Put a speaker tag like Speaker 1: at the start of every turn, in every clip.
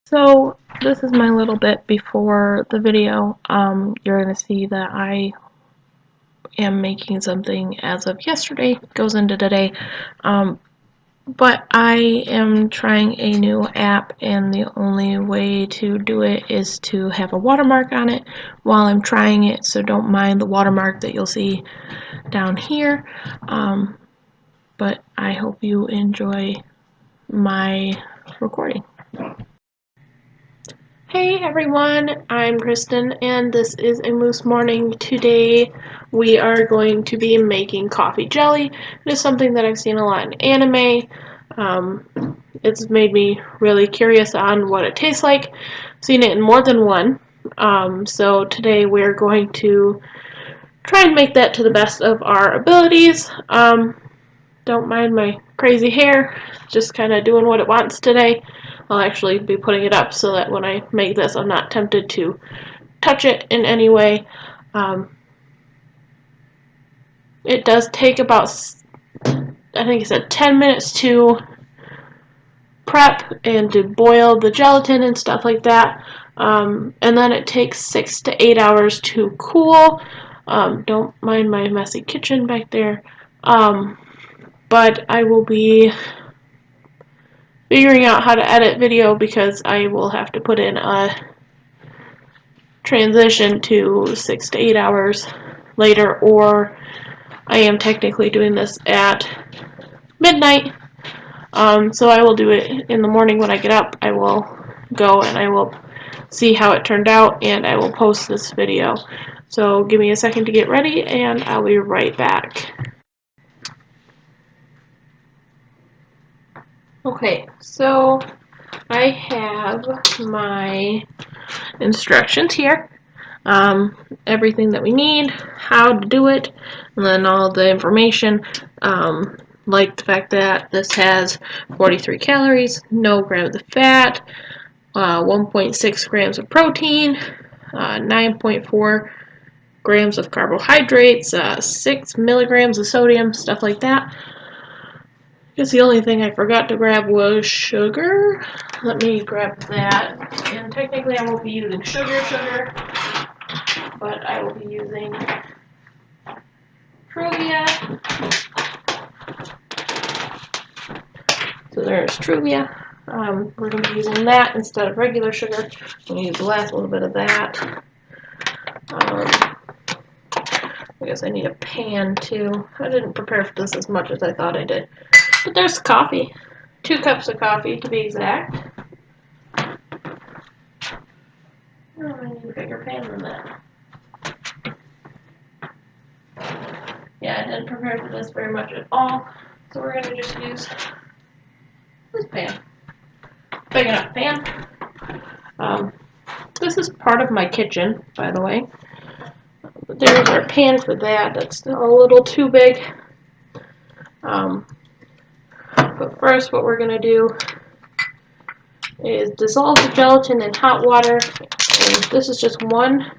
Speaker 1: So this is my little bit before the video. You're going to see that I am making something as of yesterday, goes into today. But I am trying a new app, and the only way to do it is to have a watermark on it while I'm trying it, so don't mind the watermark that you'll see down here. But I hope you enjoy my recording. Hey everyone, I'm Kristen and this is a Moose Morning. Today we are going to be making coffee jelly. It is something that I've seen a lot in anime. It's made me really curious on what it tastes like. I've seen it in more than one. So today we're going to try and make that to the best of our abilities. Don't mind my crazy hair, just kind of doing what it wants today. I'll actually be putting it up so that when I make this I'm not tempted to touch it in any way. It does take about, I think it said 10 minutes to prep and to boil the gelatin and stuff like that. And then it takes 6 to 8 hours to cool. Don't mind my messy kitchen back there. But I will be figuring out how to edit video because I will have to put in a transition to 6 to 8 hours later, or I am technically doing this at midnight. So I will do it in the morning when I get up. I will go and I will see how it turned out, and I will post this video. So give me a second to get ready and I'll be right back. Okay, so I have my instructions here. Everything that we need, how to do it, and then all the information, like the fact that this has 43 calories, no grams of fat, 1.6 grams of protein, 9.4 grams of carbohydrates, 6 milligrams of sodium, stuff like that. I guess the only thing I forgot to grab was sugar. Let me grab that. And technically I won't be using sugar, but I will be using Truvia. So there's Truvia. We're going to be using that instead of regular sugar. I'm going to use the last little bit of that. I guess I need a pan too. I didn't prepare for this as much as I thought I did. But there's coffee. 2 cups of coffee to be exact. Oh, I need a bigger pan than that. Yeah, I didn't prepare for this very much at all. So we're going to just use this pan. Big enough pan. This is part of my kitchen, by the way. But there's our pan for that. That's still a little too big. But first what we're going to do is dissolve the gelatin in hot water. And this is just one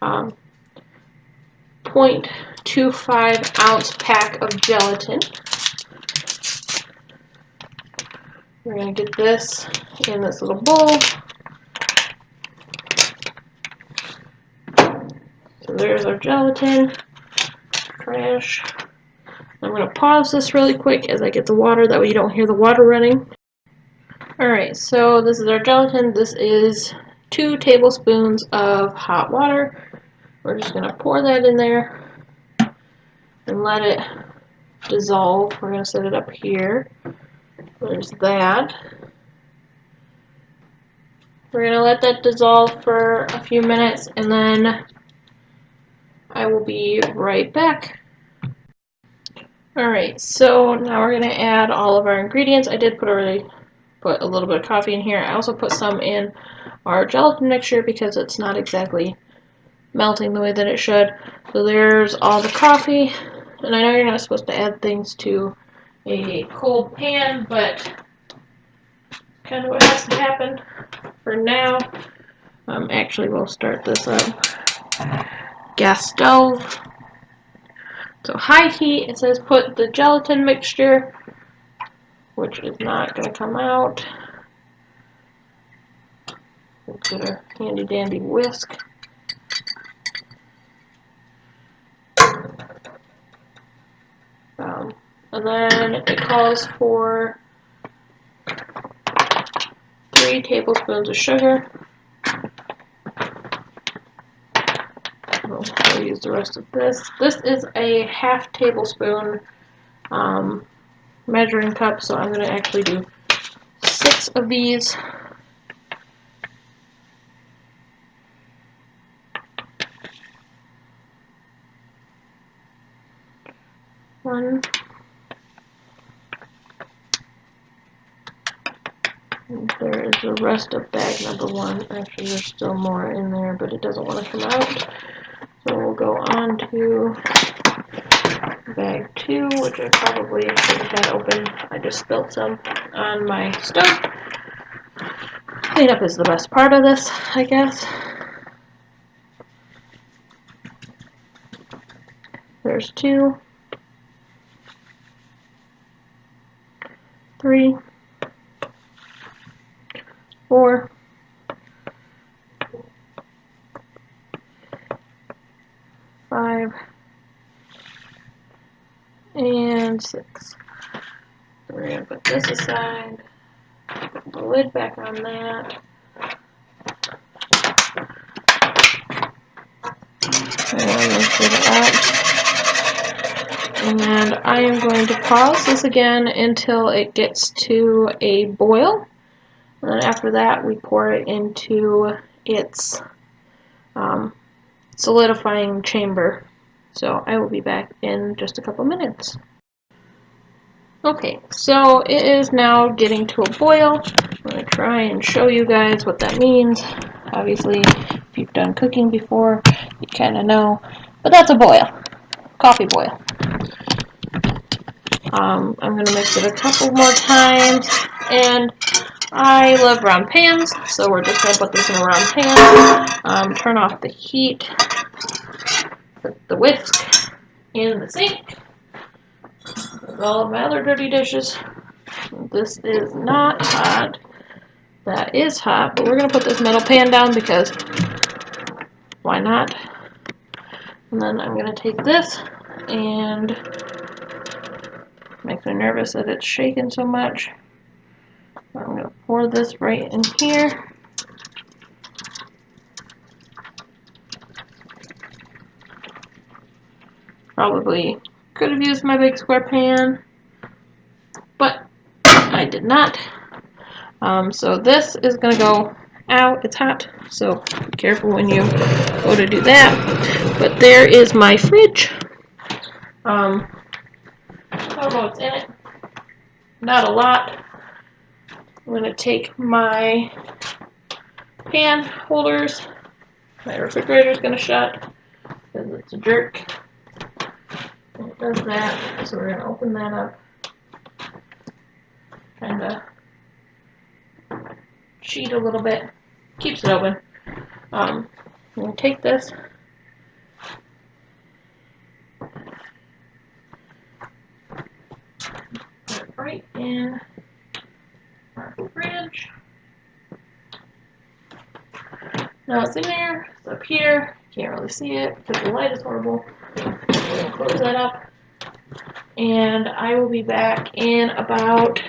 Speaker 1: 0.25 ounce pack of gelatin. We're going to get this in this little bowl. So there's our gelatin. Trash. I'm going to pause this really quick as I get the water, that way you don't hear the water running. Alright, so this is our gelatin. This is 2 tablespoons of hot water. We're just going to pour that in there and let it dissolve. We're going to set it up here. There's that. We're going to let that dissolve for a few minutes and then I will be right back. Alright, so now we're going to add all of our ingredients. I did put a little bit of coffee in here. I also put some in our gelatin mixture because it's not exactly melting the way that it should. So there's all the coffee, and I know you're not supposed to add things to a cold pan, but kind of what has to happen for now. Actually, we'll start this up. Gas stove. So high heat, it says put the gelatin mixture, which is not going to come out. Get a handy dandy whisk. And then it calls for 3 tablespoons of sugar. I'll use the rest of this. This is a half tablespoon measuring cup, so I'm going to actually do 6 of these. One. And there is the rest of bag number 1. Actually, there's still more in there, but it doesn't want to come out. So we'll go on to bag 2, which I probably should have had open. I just spilled some on my stove. Cleanup is the best part of this, I guess. There's 2, 3, 4, 5, and 6. So we're going to put this aside, put the lid back on that, and lift it up. And I am going to pause this again until it gets to a boil. And then after that, we pour it into its solidifying chamber. So I will be back in just a couple minutes. Okay, so it is now getting to a boil. I'm going to try and show you guys what that means. Obviously, if you've done cooking before, you kind of know. But that's a boil. Coffee boil. I'm going to mix it a couple more times. And I love round pans, so we're just going to put this in a round pan. Turn off the heat. Put the whisk in the sink. With all of my other dirty dishes. This is not hot. That is hot, but we're going to put this metal pan down because why not? And then I'm going to take this, and makes me nervous that it's shaking so much. I'm going to pour this right in here. Probably could have used my big square pan, but I did not. So this is going to go out. It's hot, so be careful when you go to do that. But there is my fridge. I don't know what's in it. Not a lot. I'm going to take my pan holders. My refrigerator is going to shut because it's a jerk. And it does that. So we're going to open that up. Kind of cheat a little bit. Keeps it open. I'm going to take this. Put it right in our fridge. Now it's in there, it's up here, can't really see it because the light is horrible. I'm going to close that up, and I will be back in about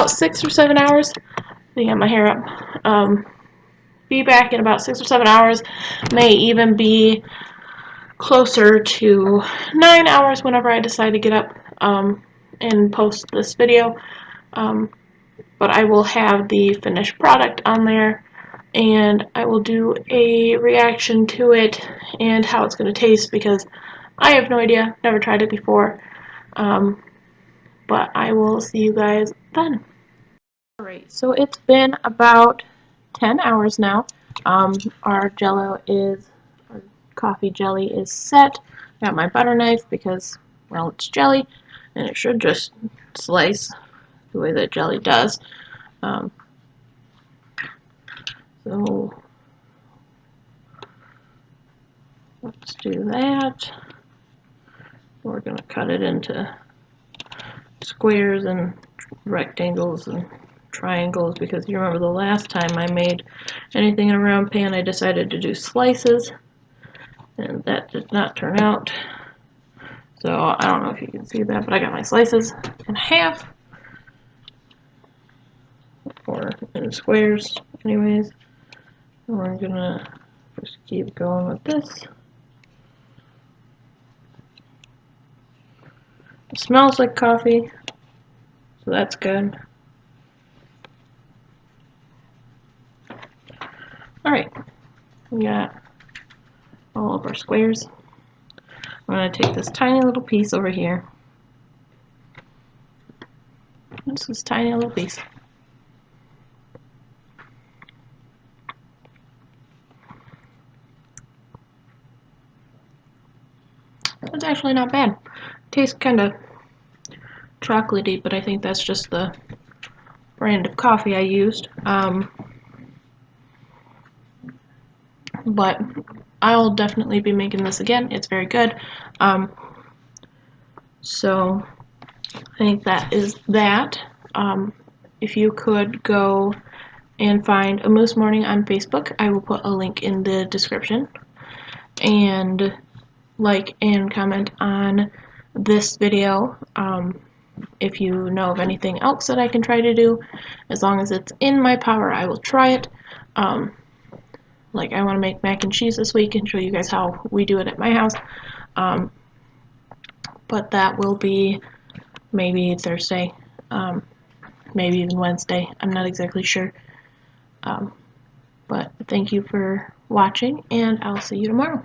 Speaker 1: 6 or 7 hours. I have my hair up. Be back in about 6 or 7 hours, may even be closer to 9 hours whenever I decide to get up and post this video. But I will have the finished product on there, and I will do a reaction to it and how it's going to taste because I have no idea, never tried it before, but I will see you guys then. Alright, so it's been about 10 hours now. Our coffee jelly is set. I got my butter knife because, well, it's jelly, and it should just slice the way that jelly does. So let's do that. We're going to cut it into squares and rectangles and triangles because you remember the last time I made anything in a round pan, I decided to do slices, and that did not turn out. So I don't know if you can see that, but I got my slices in half, or in squares anyways. And we're gonna just keep going with this. It smells like coffee, so that's good. Alright, we got all of our squares. I'm going to take this tiny little piece over here. This tiny little piece. It's actually not bad. Tastes kind of chocolatey, but I think that's just the brand of coffee I used. But I'll definitely be making this again. It's very good. So I think that is that. If you could go and find A Moose Morning on Facebook, I will put a link in the description. And like and comment on this video. If you know of anything else that I can try to do, as long as it's in my power, I will try it. Like I want to make mac and cheese this week and show you guys how we do it at my house. But that will be maybe Thursday, maybe even Wednesday. I'm not exactly sure. But thank you for watching, and I'll see you tomorrow.